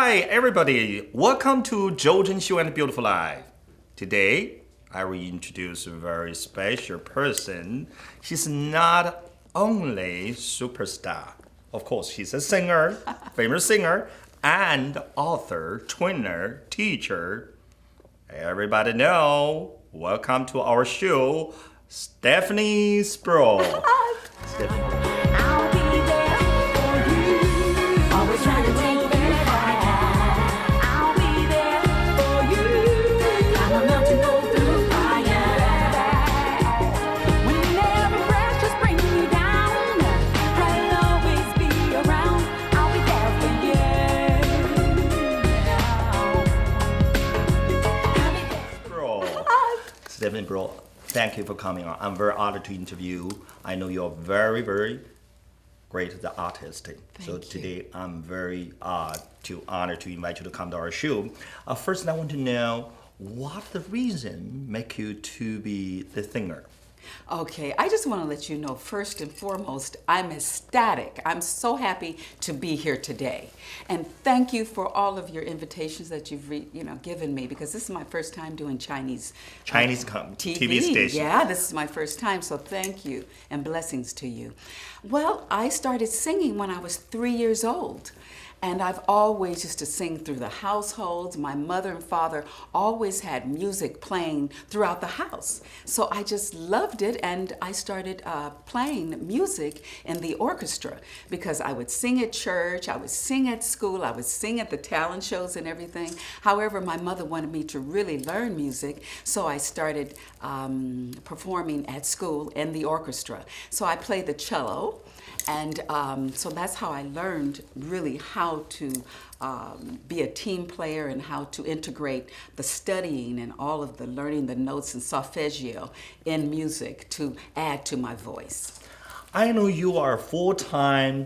Hi, everybody. Welcome to 周正访谈 and Beautiful Life. Today, I will introduce a very special person. She's not only superstar. Of course, she's a singer, famous singer, and author, trainer, teacher. Everybody know. Welcome to our show, Stephanie Spruill. Stephanie. I'll be there for you. Always trying to take you higher. I'll be there for you. I'm a mountain go through fire. When you never crash, just bring me down. I'll always be around. I'll be there for you. I'll be there. Spruill. Stephanie Spruill, thank you for coming on. I'm very honored to interview. I know you're very, very great as an artist. So today I'm very honored to invite you to come to our show. First, I want to know what the reason make you to be the singer. Okay, I just want to let you know first and foremost, I'm ecstatic. I'm so happy to be here today. And thank you for all of your invitations that you've given me, because this is my first time doing Chinese TV station. Yeah, this is my first time, so thank you and blessings to you. Well, I started singing when I was 3 years old. And I've always used to sing through the households. My mother and father always had music playing throughout the house. So I just loved it, and I started playing music in the orchestra because I would sing at church, I would sing at school, I would sing at the talent shows and everything. However, my mother wanted me to really learn music, so I started performing at school in the orchestra. So I played the cello. And so that's how I learned really how to be a team player and how to integrate the studying and all of the learning the notes and solfeggio in music to add to my voice. I know you are a 4-time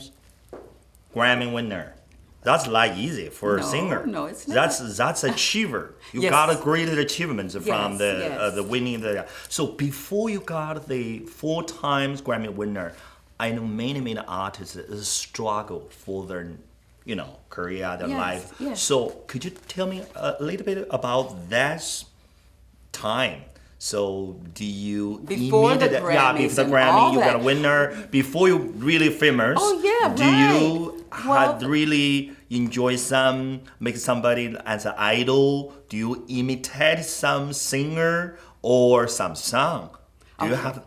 Grammy winner. That's not easy for a singer. No, it's not. That's achiever. You Yes. got a great achievements from Yes. the winning. So before you got the 4 times Grammy winner, I know many artists struggle for their, career, their Yes, life. yes. So could you tell me a little bit about that time? So do you Before the before Grammys the and Grammy, all you got a that. winner before you really famous? Oh, yeah, Do right. you Well- had really enjoy make somebody as an idol? Do you imitate some singer or some song? Do you have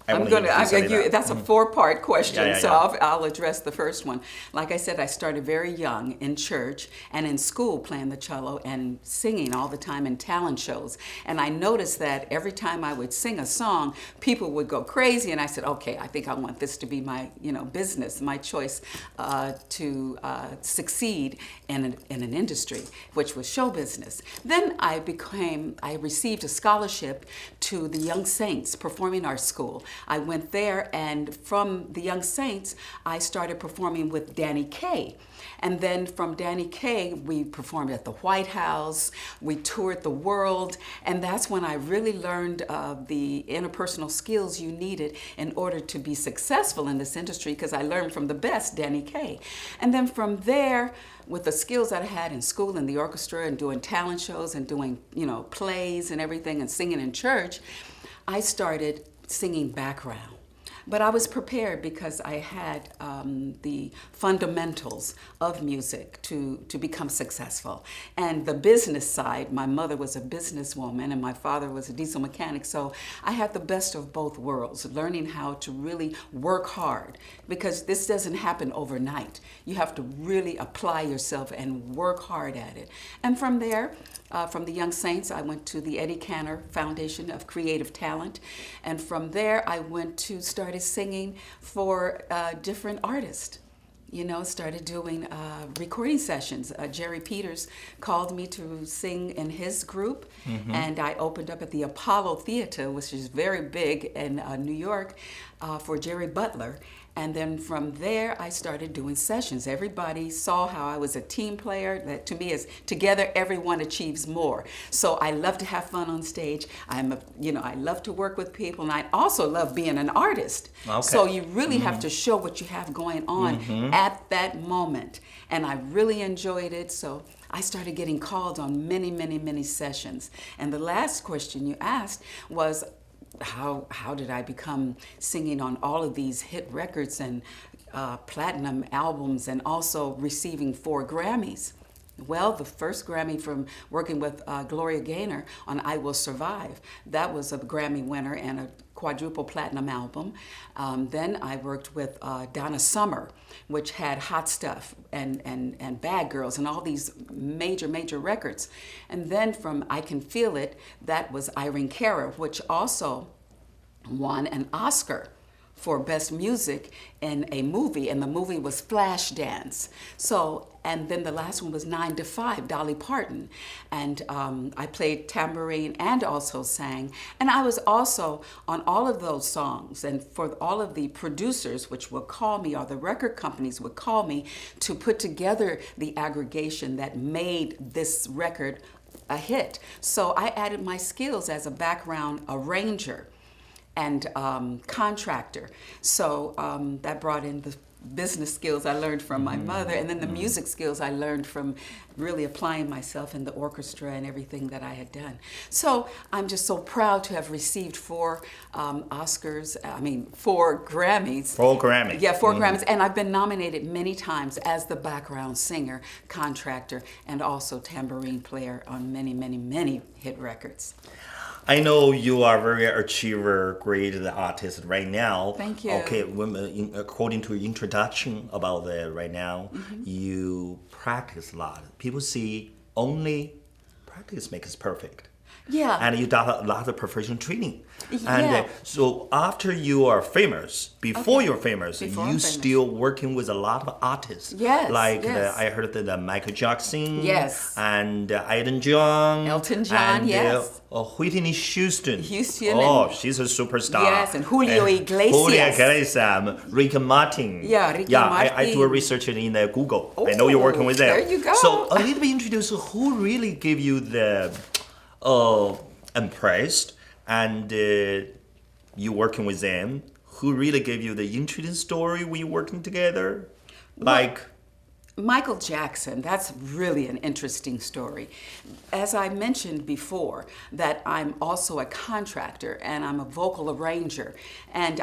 That's a 4-part question, Yeah. so I'll address the first one. Like I said, I started very young in church and in school playing the cello and singing all the time in talent shows. And I noticed that every time I would sing a song, people would go crazy, and I said, okay, I think I want this to be my business, my choice to succeed in an industry, which was show business. Then I received a scholarship to the Young Saints Performing Arts School. I went there, and from the Young Saints, I started performing with Danny Kaye. And then from Danny Kaye, we performed at the White House, we toured the world, and that's when I really learned the interpersonal skills you needed in order to be successful in this industry, because I learned from the best, Danny Kaye. And then from there, with the skills that I had in school in the orchestra and doing talent shows and doing, plays and everything and singing in church, I started singing background. But I was prepared because I had the fundamentals of music to become successful. And the business side, my mother was a businesswoman and my father was a diesel mechanic, so I had the best of both worlds, learning how to really work hard, because this doesn't happen overnight. You have to really apply yourself and work hard at it. And from there, from the Young Saints, I went to the Eddie Cantor Foundation of Creative Talent. And from there, I started singing for different artists. Started doing recording sessions. Jerry Peters called me to sing in his group, and I opened up at the Apollo Theater, which is very big in New York, for Jerry Butler. And then from there, I started doing sessions. Everybody saw how I was a team player. That to me is together, everyone achieves more. So I love to have fun on stage. I love to work with people, and I also love being an artist. Okay. So you really have to show what you have going on at that moment. And I really enjoyed it. So I started getting called on many, many, many sessions. And the last question you asked was, how did I become singing on all of these hit records and platinum albums and also receiving 4 Grammys? Well, the first Grammy from working with Gloria Gaynor on I Will Survive, that was a Grammy winner and a quadruple platinum album. Then I worked with Donna Summer, which had Hot Stuff and Bad Girls and all these major, major records. And then from I Can Feel It, that was Irene Cara, which also won an Oscar for Best Music in a movie, and the movie was Flashdance. So, and then the last one was 9 to 5, Dolly Parton. And I played tambourine and also sang. And I was also on all of those songs, and for all of the producers, which would call me, or the record companies would call me to put together the aggregation that made this record a hit. So I added my skills as a background arranger and contractor. So that brought in the business skills I learned from my mother, and then the music skills I learned from really applying myself in the orchestra and everything that I had done. So I'm just so proud to have received 4 Grammys. 4 Grammys. Yeah, 4 Grammys, and I've been nominated many times as the background singer, contractor, and also tambourine player on many, many, many hit records. I know you are very achiever, great artist right now. Thank you. Okay, according to your introduction about that right now, you practice a lot. People see only practice makes perfect. Yeah. And you got a lot of professional training. Yeah. And so after you are famous, before you're famous, Before you I'm famous. still working with a lot of artists. Yes, Like yes. I heard the Michael Jackson. Yes. And Elton John. Elton John, and, yes. Whitney Houston. Houston Oh, and- she's a superstar. Yes, and Julio Iglesias. Julio Iglesias, Ricky Martin. Yeah, Ricky I do a Martin. research in Google. Oh, I know you're working with them. there you go. So a little bit introduce who really gave you the impressed and you working with them, who really gave you the interesting story when you working together? Like Michael Jackson, that's really an interesting story. As I mentioned before, that I'm also a contractor and I'm a vocal arranger, and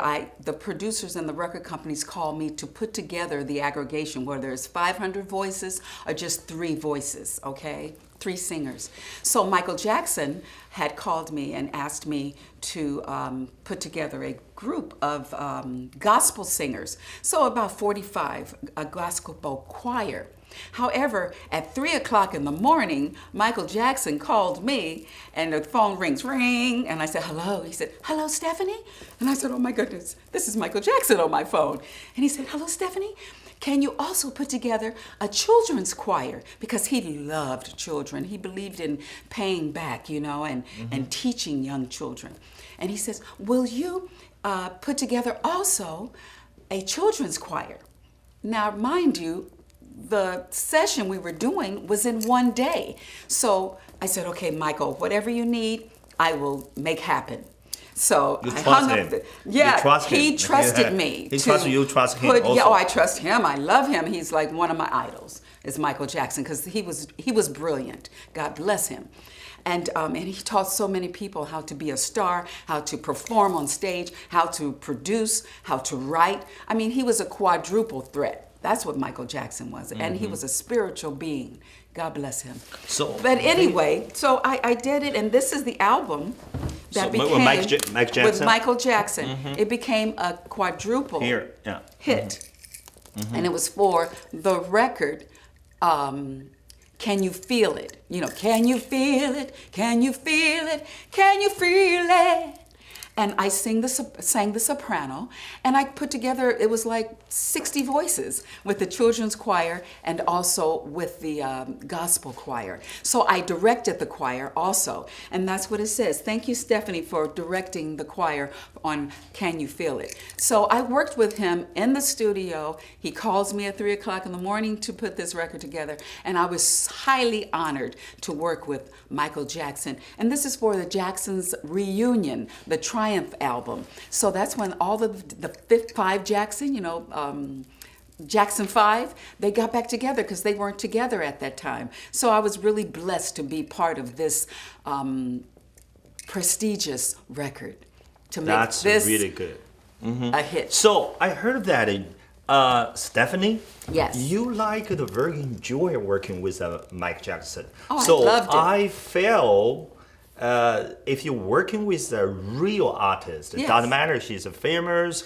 the producers and the record companies call me to put together the aggregation, whether it's 500 voices or just 3 voices, okay? 3 singers. So Michael Jackson had called me and asked me to put together a group of gospel singers. So about 45, a gospel choir. However, at 3 o'clock in the morning, Michael Jackson called me and the phone rings, ring, and I said, hello. He said, hello, Stephanie? And I said, oh my goodness, this is Michael Jackson on my phone. And he said, hello, Stephanie? Can you also put together a children's choir? Because he loved children. He believed in paying back, and teaching young children. And he says, will you put together also a children's choir? Now, mind you, the session we were doing was in one day. So I said, okay, Michael, whatever you need, I will make happen. So you I trust hung him. up. You trust He him. trusted me. He trusts you. Trust him. Also. Yeah, I trust him. I love him. He's like one of my idols. Is Michael Jackson, because he was brilliant. God bless him. And he taught so many people how to be a star, how to perform on stage, how to produce, how to write. I mean, he was a quadruple threat. That's what Michael Jackson was. And he was a spiritual being. God bless him. But anyway, so I did it, and this is the album that became Mike Jackson? with Michael Jackson. It became a quadruple hit, and it was for the record. Can you feel it? Can you feel it? Can you feel it? Can you feel it? And I sang the soprano, and I put together, it was like 60 voices with the children's choir and also with the gospel choir. So I directed the choir also, and that's what it says. Thank you, Stephanie, for directing the choir on Can You Feel It? So I worked with him in the studio. He calls me at 3 o'clock in the morning to put this record together, and I was highly honored to work with Michael Jackson. And this is for the Jacksons reunion, the Triumph album. So that's when all the five Jackson, Jackson 5, they got back together because they weren't together at that time. So I was really blessed to be part of this prestigious record, to make That's this really good. a hit. So I heard that Stephanie, Yes. you very enjoy working with Mike Jackson. Oh, I so loved it. I feel if you're working with a real artist, it Yes. doesn't matter he's famous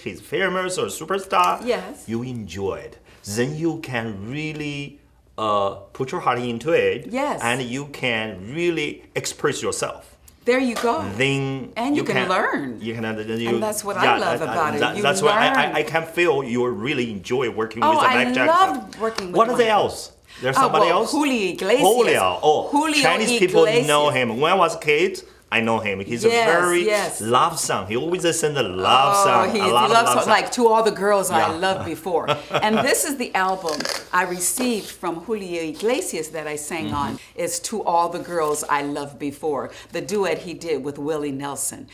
or superstar. Yes. You enjoy it. Then you can really put your heart into it. Yes. And you can really express yourself. There you go. Then And you can learn. You can, And that's what I love about it. You that's why learn. I can feel you really enjoy working Oh, with I Mike Jackson. loved working with What Mike. else? There's somebody else? Julio Iglesias. Julio. Oh, Julio Chinese people Iglesias. know him. When I was a kid, I know him. He's Yes, a very yes. love song. He always sing the love song. He a lot of loves love her, song. like To All the Girls I Yeah. Loved Before. And this is the album I received from Julio Iglesias that I sang on. It's To All the Girls I Loved Before, the duet he did with Willie Nelson.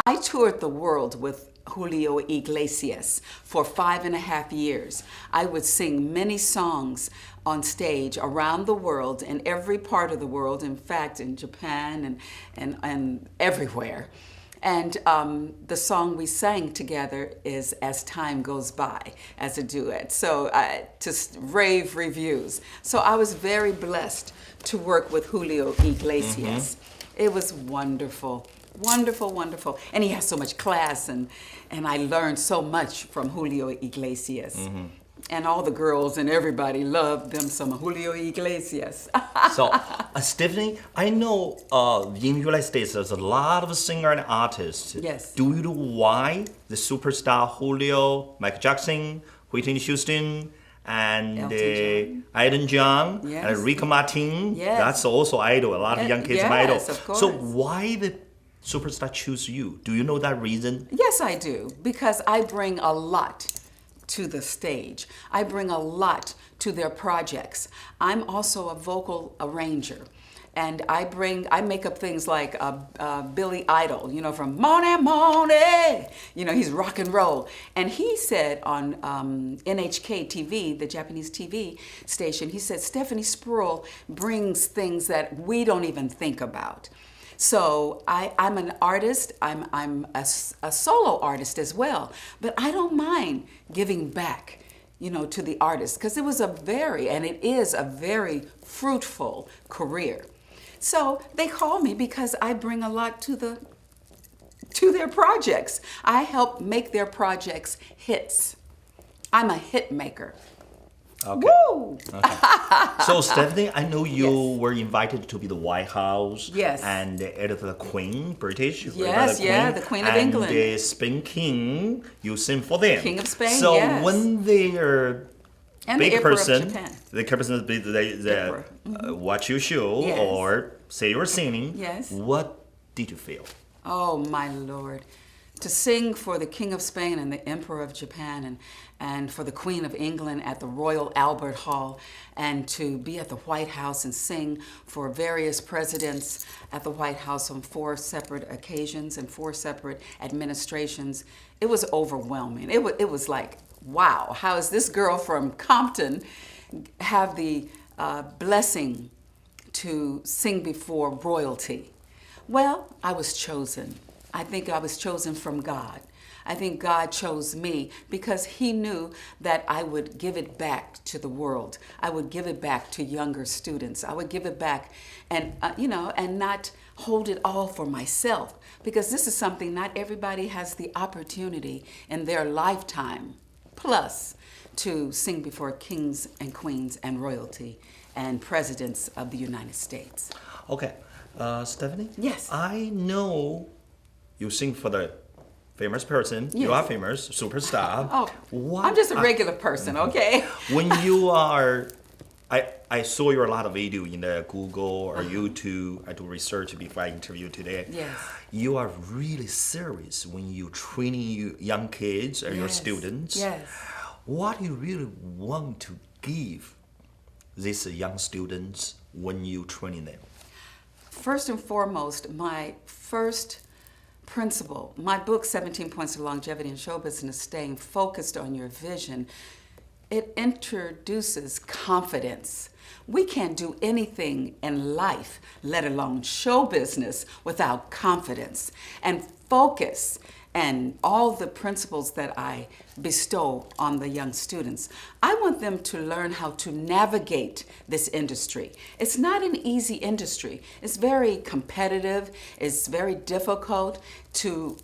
I toured the world with Julio Iglesias for 5.5 years. I would sing many songs on stage around the world, in every part of the world, in fact, in Japan and everywhere. And the song we sang together is As Time Goes By, as a duet. So just rave reviews. So I was very blessed to work with Julio Iglesias. It was wonderful. Wonderful, wonderful. And he has so much class, and I learned so much from Julio Iglesias. And all the girls and everybody loved them some Julio Iglesias. So, Stephanie, I know in the United States there's a lot of singer and artists. Yes. Do you know why the superstar Julio, Michael Jackson, Whitney Houston, and Elton John, Yes. and Ricky Martin? Yes. That's also idol. A lot of young kids Yes, idol. of course. So why the superstar choose you? Do you know that reason? Yes, I do, because I bring a lot to the stage. I bring a lot to their projects. I'm also a vocal arranger. And I make up things like Billy Idol, from Morning, Morning. He's rock and roll. And he said on NHK TV, the Japanese TV station, he said, Stephanie Spruill brings things that we don't even think about. So I'm an artist, I'm a solo artist as well, but I don't mind giving back, to the artist, because it is a very fruitful career. So they call me because I bring a lot to their projects. I help make their projects hits. I'm a hit maker. Okay. Woo! So, Stephanie, I know you Yes. were invited to be the White House. Yes. And the Queen, British. Yes, the Queen of England. And the Spain King, you sing for them. King of Spain, so yes. when they're And big the Emperor person, of Japan. the person they Emperor. watch your show Yes. or say you're singing, Yes. what did you feel? Oh, my Lord. To sing for the King of Spain and the Emperor of Japan and for the Queen of England at the Royal Albert Hall, and to be at the White House and sing for various presidents at the White House on 4 separate occasions and 4 separate administrations, it was overwhelming. It was like, wow, how is this girl from Compton have the blessing to sing before royalty? Well, I was chosen. I think I was chosen from God. I think God chose me because he knew that I would give it back to the world. I would give it back to younger students. I would give it back and not hold it all for myself, because this is something not everybody has the opportunity in their lifetime, plus to sing before kings and queens and royalty and presidents of the United States. Okay, Stephanie? Yes. I know you sing for the famous person. You are famous, superstar. Oh, I'm just a regular person, okay? When you are, I saw your a lot of video in the Google or YouTube. I do research before I interview today. Yes. You are really serious when you training young kids or your students. Yes. What do you really want to give these young students when you training them? First and foremost, my first principle, my book, 17 Points of Longevity in Show Business, Staying Focused on Your Vision, it introduces confidence. We can't do anything in life, let alone show business, without confidence and focus and all the principles that I bestow on the young students. I want them to learn how to navigate this industry. It's not an easy industry. It's very competitive. It's very difficult to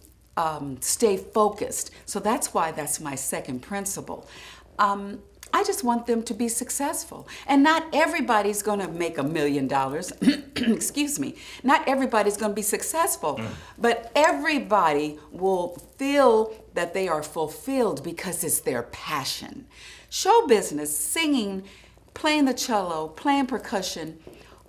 stay focused. So that's why that's my second principle. I just want them to be successful. And not everybody's gonna make $1 million. Excuse me. Not everybody's gonna be successful, but everybody will feel that they are fulfilled because it's their passion. Show business, singing, playing the cello, playing percussion,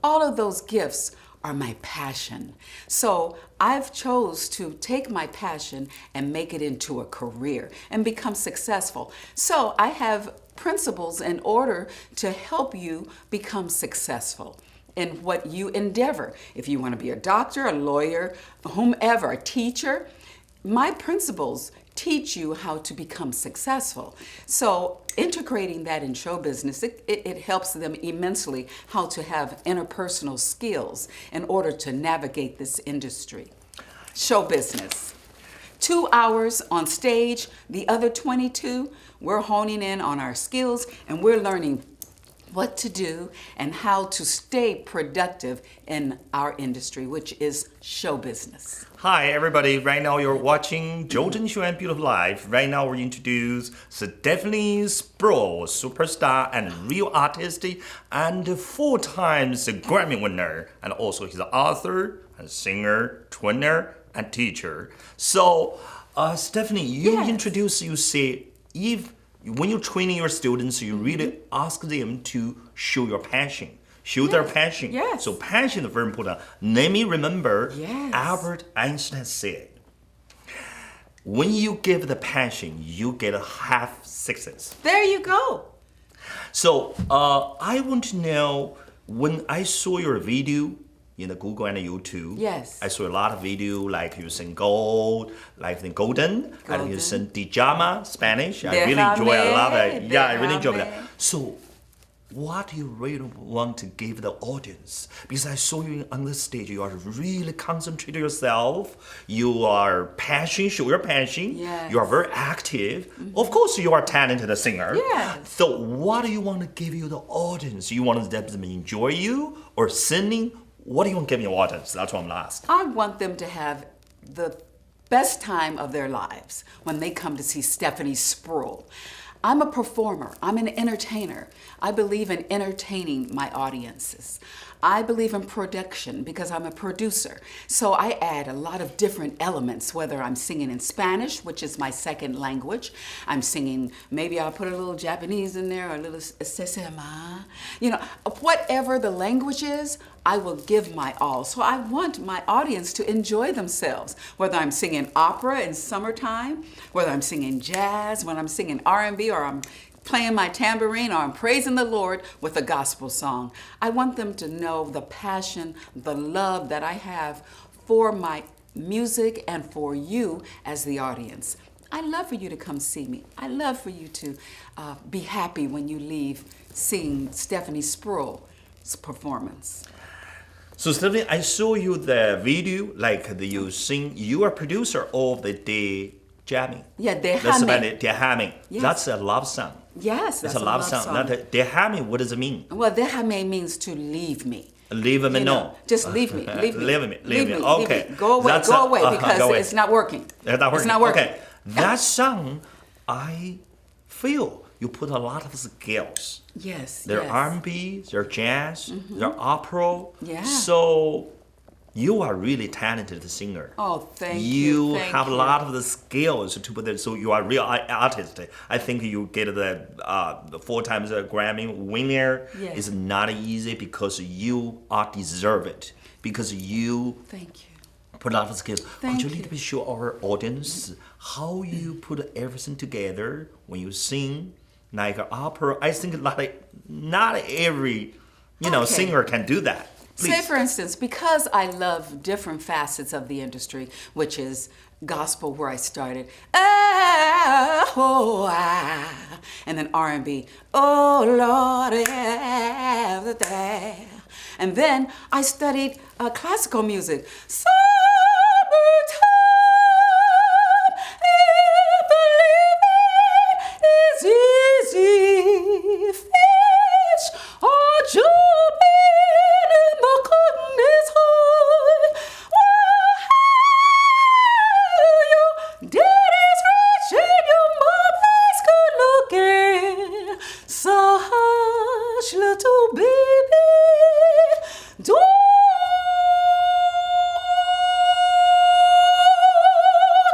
all of those gifts are my passion. So I've chose to take my passion and make it into a career and become successful. So I have principles in order to help you become successful in what you endeavor. If you want to be a doctor, a lawyer, whomever, a teacher, my principles teach you how to become successful. So integrating that in show business, it helps them immensely how to have interpersonal skills in order to navigate this industry. Show business. 2 hours on stage, the other 22, we're honing in on our skills and we're learning what to do and how to stay productive in our industry, which is show business. Hi everybody, right now you're watching 周正访 Beautiful Life. Right now we introduce Stephanie Spruill, superstar and real artist and 4 times Grammy winner, and also he's an author and singer, trainer and teacher. So Stephanie, you introduce, you say, when you're training your students, you really ask them to show your passion. Show their passion. Yes. So passion is very important. Let me remember Albert Einstein said, when you give the passion, you get a half success. There you go. So I want to know, when I saw your video in the Google and the YouTube, I saw a lot of video like you sing gold, like the golden, and you sing Dijama, Spanish. I really enjoy it. I love it. Yeah, I really enjoy that. So what do you really want to give the audience? Because I saw you on the stage, you are really concentrated yourself. You are passionate, show your passion. You are very active. Of course, you are a talented singer. So what do you want to give you the audience? You want them to enjoy you or singing? What do you want to give your audience? That's what I'm asking. I want them to have the best time of their lives when they come to see Stephanie Spruill. I'm a performer. I'm an entertainer. I believe in entertaining my audiences. I believe in production because I'm a producer. So I add a lot of different elements, whether I'm singing in Spanish, which is my second language. I'm singing, maybe I'll put a little Japanese in there, or a little sesema. You know, whatever the language is, I will give my all. So I want my audience to enjoy themselves, whether I'm singing opera in summertime, whether I'm singing jazz, when I'm singing R&B, or I'm playing my tambourine, or I'm praising the Lord with a gospel song. I want them to know the passion, the love that I have for my music and for you as the audience. I love for you to come see me. I love for you to be happy when you leave seeing Stephanie Spruill's performance. So Stephanie, I saw you the video, like you sing, you are producer of the De Jamming. Yeah, De That's about Jamming. it, De Jamming. Yes. That's a love song. Yes, that's It's a love song. Now, De Jamming, what does it mean? Well, De Jamming means to leave me. Leave me, You no. know, just leave me, leave me. Leave me. Okay. Go away, That's go away, because go away. it's not working. It's not working. It's not working. Okay. That song, I feel you put a lot of skills. Yes, They're yes. R&B, they're jazz, they're opera. Yeah. So You are really talented singer. Oh, thank you. You Thank have a you. lot of the skills to put it. So you are a real artist. I think you get the 4 times Grammy winner. Yes. Is not easy because you are deserve it. Because you Thank you. put a lot of skills. Thank Could you you. little bit show our audience how you put everything together when you sing like opera? I think not every Okay. singer can do that. Please. Say, for instance, because I love different facets of the industry, which is gospel, where I started, and then R&B, oh Lord, have the day. And then I studied classical music. Summertime, if the living is easy, fish are jumping and the cotton is high. While your daddy's rich and your mommy's good looking. So hush, little baby, don't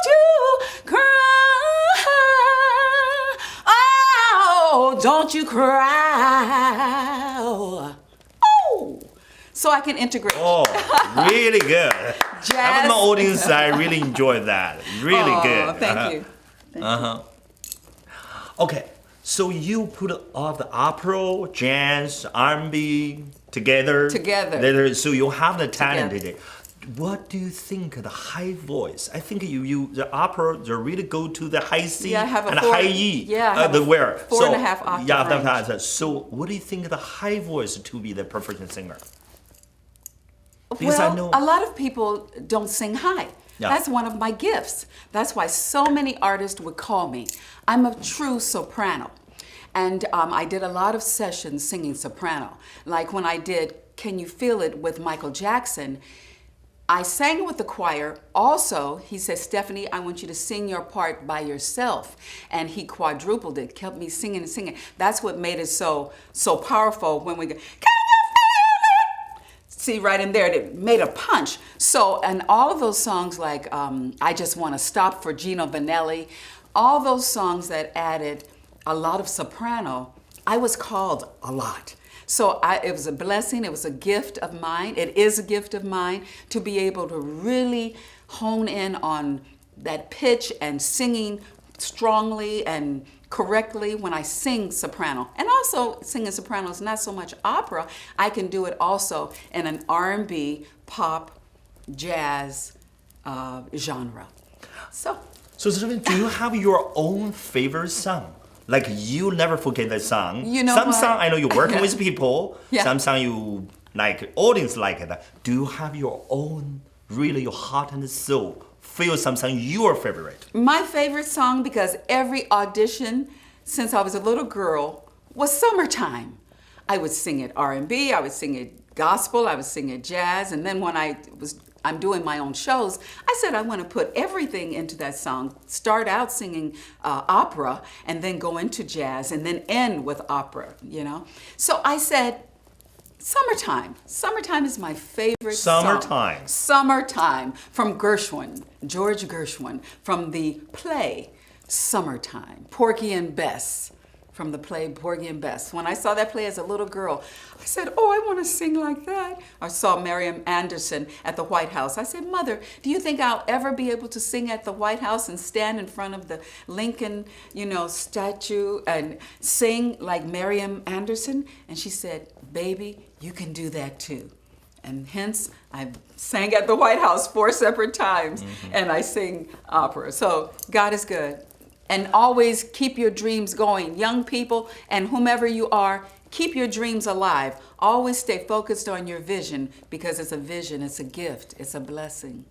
you cry. Oh, don't you cry. Oh, so I can integrate. Oh, really good. Jazz. I'm an audience. I really enjoy that. Really Oh, good. thank you. Okay, so you put all the opera, jazz, R&B together. Together. So you have the talent Together. in it. What do you think of the high voice? I think the opera, they really go to the high C Yeah, I have a and four- high E. yeah, I have the a where? 4.5 octave Yeah, range. that's so what do you think of the high voice to be the perfect singer? Because I Well, know- a lot of people don't sing high. Yeah. That's one of my gifts. That's why so many artists would call me. I'm a true soprano. And I did a lot of sessions singing soprano. Like when I did Can You Feel It with Michael Jackson, I sang with the choir. Also, he said, Stephanie, I want you to sing your part by yourself. And he quadrupled it, kept me singing and singing. That's what made it so powerful when we go, Can you feel it? See, right in there, it made a punch. So, and all of those songs like I Just Want to Stop for Gino Vanelli, all those songs that added a lot of soprano, I was called a lot. So it was a blessing, it was a gift of mine, it is a gift of mine to be able to really hone in on that pitch and singing strongly and correctly when I sing soprano. And also singing soprano is not so much opera, I can do it also in an R&B, pop, jazz genre. So Stephanie, do you have your own favorite song? Like you never forget that song. You know some what? song I know you're working with people. Yeah. Some song you like audience like it. Do you have your own, really your heart and soul? Feel some song your favorite? my favorite song, because every audition since I was a little girl, was Summertime. I would sing it R&B, I would sing it gospel, I would sing it jazz, and then when I'm doing my own shows, I said I want to put everything into that song. Start out singing opera, and then go into jazz, and then end with opera, you know? So I said, Summertime. Summertime is my favorite Summertime. song. Summertime, from Gershwin, George Gershwin, from the play Summertime. Porgy and Bess, from the play Porgy and Bess. When I saw that play as a little girl, I said, oh, I want to sing like that. I saw Mariam Anderson at the White House. I said, Mother, do you think I'll ever be able to sing at the White House and stand in front of the Lincoln, statue and sing like Mariam Anderson? And she said, baby, you can do that too. And hence, I sang at the White House 4 separate times, and I sing opera. So God is good. And always keep your dreams going. Young people and whomever you are, keep your dreams alive. Always stay focused on your vision, because it's a vision, it's a gift, it's a blessing.